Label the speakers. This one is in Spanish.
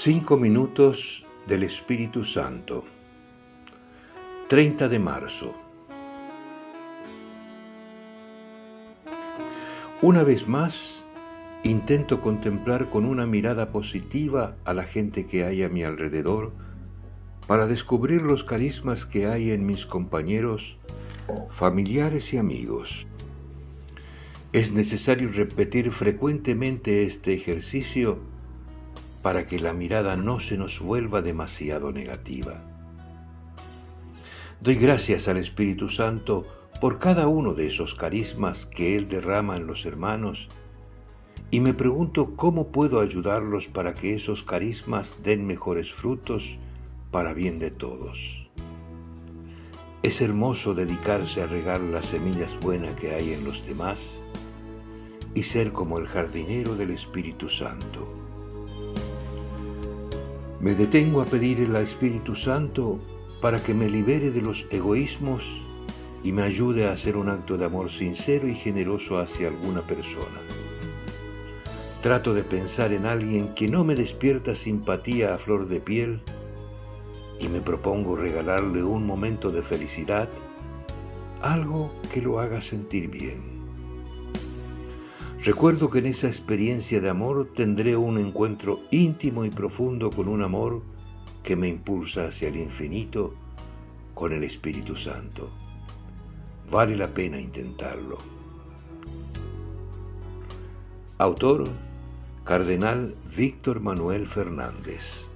Speaker 1: 5 minutos del Espíritu Santo. 30 de marzo. Una vez más, intento contemplar con una mirada positiva a la gente que hay a mi alrededor para descubrir los carismas que hay en mis compañeros, familiares y amigos. Es necesario repetir frecuentemente este ejercicio para que la mirada no se nos vuelva demasiado negativa. Doy gracias al Espíritu Santo por cada uno de esos carismas que Él derrama en los hermanos y me pregunto cómo puedo ayudarlos para que esos carismas den mejores frutos para bien de todos. Es hermoso dedicarse a regar las semillas buenas que hay en los demás y ser como el jardinero del Espíritu Santo. Me detengo a pedir al Espíritu Santo para que me libere de los egoísmos y me ayude a hacer un acto de amor sincero y generoso hacia alguna persona. Trato de pensar en alguien que no me despierta simpatía a flor de piel y me propongo regalarle un momento de felicidad, algo que lo haga sentir bien. Recuerdo que en esa experiencia de amor tendré un encuentro íntimo y profundo con un amor que me impulsa hacia el infinito con el Espíritu Santo. Vale la pena intentarlo. Autor: Cardenal Víctor Manuel Fernández.